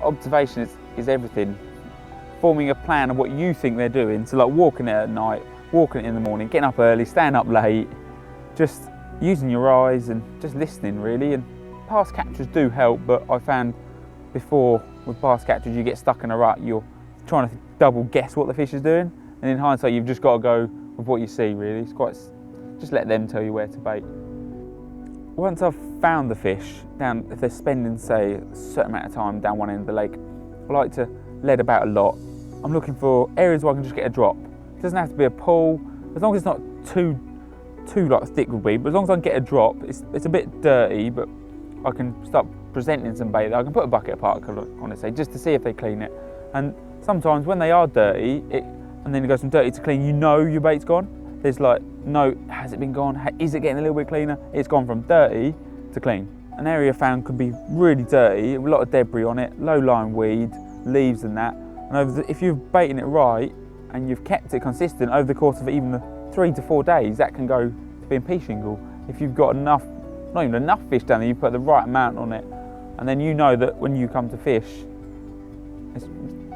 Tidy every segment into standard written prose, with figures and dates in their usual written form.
observation is everything. Forming a plan of what you think they're doing, so like walking it at night, walking it in the morning, getting up early, staying up late, just using your eyes and just listening really. And past captures do help, but I found before with past captures you get stuck in a rut, you're trying to double guess what the fish is doing, and in hindsight you've just got to go with what you see really. It's quite, just let them tell you where to bait. Once I've found the fish, if they're spending say a certain amount of time down one end of the lake, I like to lead about a lot. I'm looking for areas where I can just get a drop. It doesn't have to be a pool, as long as it's not too like thick with weed, but as long as I can get a drop, it's a bit dirty, but I can start presenting some bait. I can put a bucket of particle on it, say, just to see if they clean it. And sometimes when they are dirty, and then it goes from dirty to clean, you know your bait's gone. There's like, no, has it been gone? Is it getting a little bit cleaner? It's gone from dirty to clean. An area found can be really dirty, a lot of debris on it, low-lying weed, leaves and that. And if you're baiting it right and you've kept it consistent over the course of even the 3 to 4 days, that can go to being pea shingle. If you've got enough, not even enough fish down there, you put the right amount on it, and then you know that when you come to fish, it's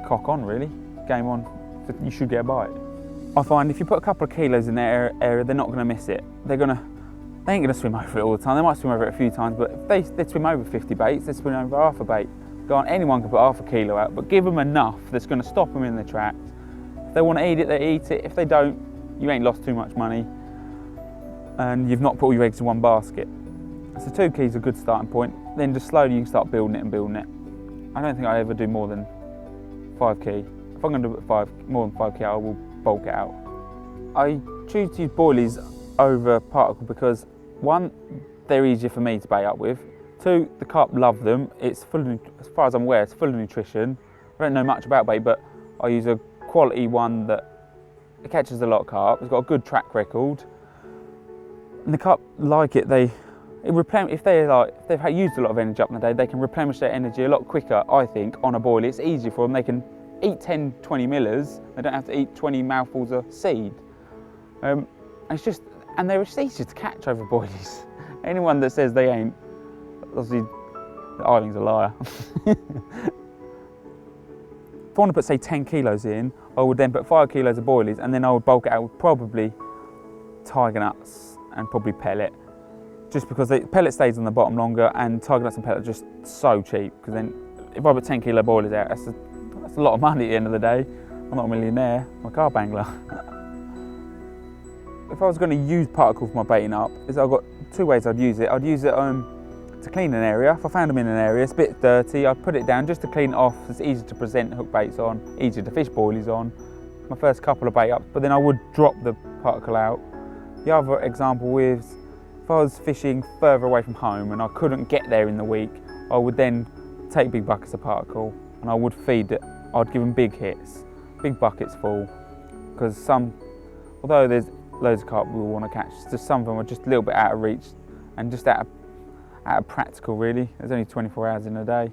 cock on really, game on, you should get a bite. I find if you put a couple of kilos in their area, they're not going to miss it. They ain't going to swim over it all the time. They might swim over it a few times, but if they swim over 50 baits, they swim over half a bait. Anyone can put half a kilo out, but give them enough that's going to stop them in their tracks. If they want to eat it, they eat it. If they don't, you ain't lost too much money, and you've not put all your eggs in one basket. So 2 key is a good starting point. Then just slowly you can start building it and building it. I don't think I ever do more than 5 key. If I'm going to do more than 5 key, I will bulk it out. I choose to use boilies over particle because 1, they're easier for me to bait up with. 2, the carp love them. It's full of, as far as I'm aware, it's full of nutrition. I don't know much about bait, but I use a quality one that it catches a lot of carp. It's got a good track record, and the carp like it. If they've used a lot of energy up in the day, they can replenish their energy a lot quicker. I think on a boilie, it's easier for them. They can eat 10, 20 millers. They don't have to eat 20 mouthfuls of seed. And they're just easier to catch over boilies. Anyone that says they ain't, obviously, I think is a liar. If I want to put say 10 kilos in, I would then put 5 kilos of boilies, and then I would bulk it out with probably tiger nuts and probably pellet. Just because pellet stays on the bottom longer, and tiger nuts and pellet are just so cheap. Because then, if I put 10 kilo boilies out, that's a lot of money at the end of the day. I'm not a millionaire, I'm a carp angler. If I was going to use particle for my baiting up, I've got 2 ways I'd use it. I'd use it to clean an area. If I found them in an area, it's a bit dirty, I'd put it down just to clean it off. It's easy to present hook baits on, easier to fish boilies on. My first couple of bait ups, but then I would drop the particle out. The other example is, if I was fishing further away from home and I couldn't get there in the week, I would then take big buckets of particle and I would feed it. I'd give them big hits, big buckets full, because although there's loads of carp we will want to catch, just some of them are just a little bit out of reach and just out of practical really. There's only 24 hours in a day.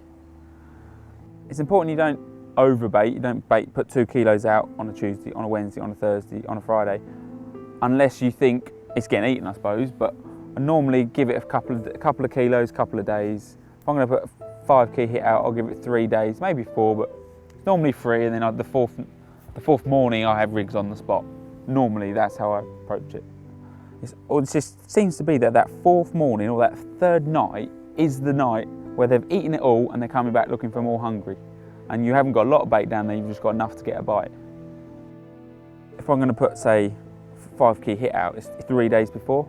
It's important you don't overbait, you don't put 2 kilos out on a Tuesday, on a Wednesday, on a Thursday, on a Friday, unless you think it's getting eaten, I suppose. But I normally give it a couple of kilos, couple of days. If I'm going to put a 5 key hit out, I'll give it 3 days, maybe 4, but it's normally 3, and then the fourth morning I have rigs on the spot. Normally that's how I approach it. It just seems to be that 4th morning or that 3rd night is the night where they've eaten it all and they're coming back looking for more hungry. And you haven't got a lot of bait down there, you've just got enough to get a bite. If I'm going to put, say, 5 key hit out, it's 3 days before.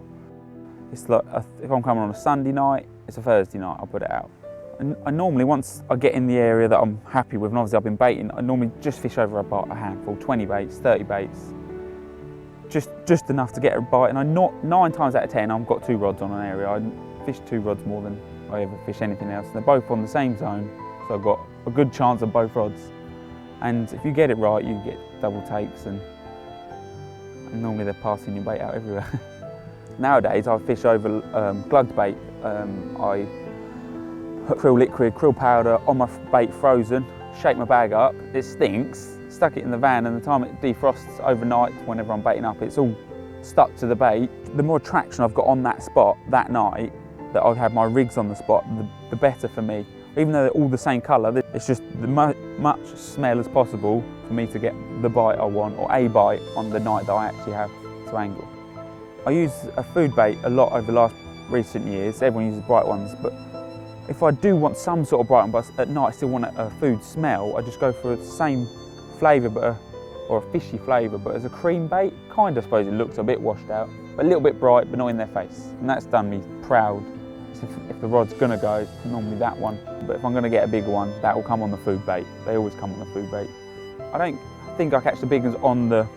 It's like, if I'm coming on a Sunday night, it's a Thursday night, I'll put it out. And I normally, once I get in the area that I'm happy with, and obviously I've been baiting, I normally just fish over a handful, 20 baits, 30 baits. Just enough to get a bite, and 9 times out of 10 I've got 2 rods on an area. I fish 2 rods more than I ever fish anything else. And they're both on the same zone, so I've got a good chance of both rods. And if you get it right, you get double takes, and normally they're passing your bait out everywhere. Nowadays I fish over glugged bait. I put krill liquid, krill powder on my bait frozen, shake my bag up, it stinks, stuck it in the van, and the time it defrosts overnight whenever I'm baiting up, it's all stuck to the bait. The more traction I've got on that spot that night, that I've had my rigs on the spot, the better for me. Even though they're all the same colour, it's just the much smell as possible for me to get the bite I want, or a bite on the night that I actually have to angle. I use a food bait a lot over the last recent years. Everyone uses bright ones, but if I do want some sort of bright one, but at night I still want a food smell, I just go for the same flavour, but or a fishy flavour, but as a cream bait. Kind of, I suppose it looks a bit washed out, but a little bit bright, but not in their face. And that's done me proud. If the rod's gonna go, it's normally that one. But if I'm gonna get a bigger one, that will come on the food bait. They always come on the food bait. I don't think I catch the big ones on the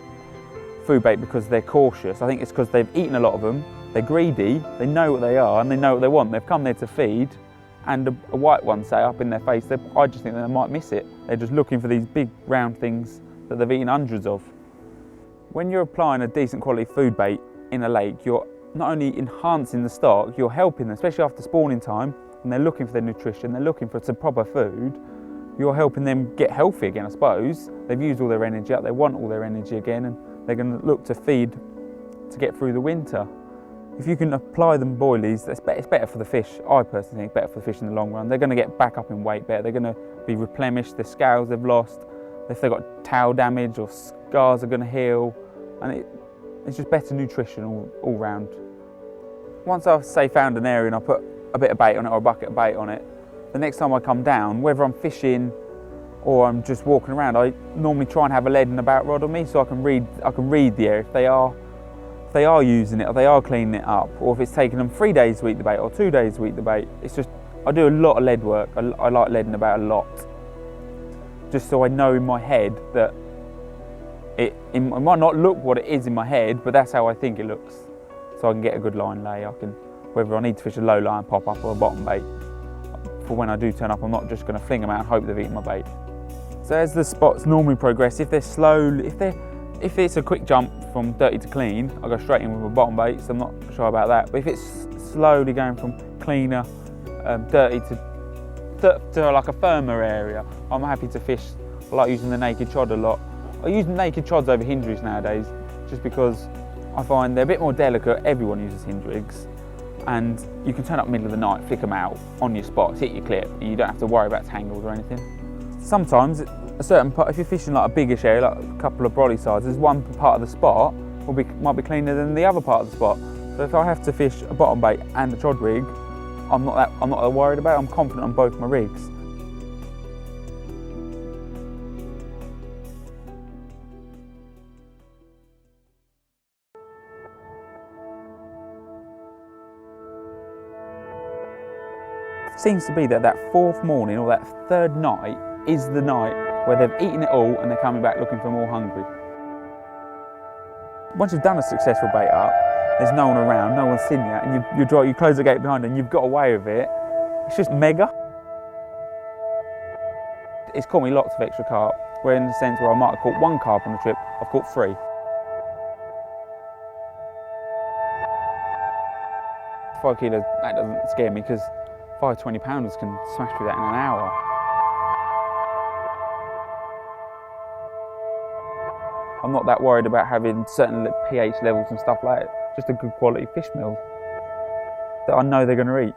food bait because they're cautious. I think it's because they've eaten a lot of them, they're greedy, they know what they are and they know what they want. They've come there to feed, and a white one, say, up in their face, I just think they might miss it. They're just looking for these big round things that they've eaten hundreds of. When you're applying a decent quality food bait in a lake, you're not only enhancing the stock, you're helping them, especially after spawning time, and they're looking for their nutrition, they're looking for some proper food. You're helping them get healthy again, I suppose. They've used all their energy up, they want all their energy again, and they're going to look to feed to get through the winter. If you can apply them boilies, it's better for the fish. I personally think it's better for the fish in the long run. They're going to get back up in weight better, they're going to be replenished, the scales they've lost, if they've got tail damage or scars are going to heal, and it's just better nutrition all round. Once I've, say, found an area and I put a bit of bait on it or a bucket of bait on it, the next time I come down, whether I'm fishing or I'm just walking around, I normally try and have a lead and about rod on me so I can read the area if they are using it, or they are cleaning it up, or if it's taking them 3 days to eat the bait or 2 days to eat the bait. It's just, I do a lot of lead work. I like leading about a lot, just so I know in my head that it might not look what it is in my head, but that's how I think it looks. So I can get a good line lay. Whether I need to fish a low line pop up or a bottom bait, for when I do turn up, I'm not just going to fling them out and hope they've eaten my bait. So as the spots normally progress, if they're slow, if it's a quick jump from dirty to clean, I go straight in with a bottom bait, so I'm not sure about that. But if it's slowly going from cleaner, dirty to like a firmer area, I'm happy to fish. I like using the naked chod a lot. I use naked chods over hinge rigs nowadays, just because I find they're a bit more delicate. Everyone uses hinge rigs, and you can turn up middle of the night, flick them out on your spots, hit your clip, and you don't have to worry about tangles or anything. Sometimes a certain part, if you're fishing like a biggish area, like a couple of brolly sides, there's one part of the spot might be cleaner than the other part of the spot. So if I have to fish a bottom bait and a chod rig, I'm not that worried about it. I'm confident on both my rigs. Seems to be that fourth morning or that third night is the night where they've eaten it all and they're coming back looking for more hungry. Once you've done a successful bait up, there's no one around, no one's seen you, and you close the gate behind and you've got away with it. It's just mega. It's caught me lots of extra carp, where in the sense where I might have caught one carp on the trip, I've caught 3. 5 kilos, that doesn't scare me, because 5 20-pounders can smash through that in an hour. I'm not that worried about having certain pH levels and stuff like that. Just a good quality fish meal that I know they're going to eat.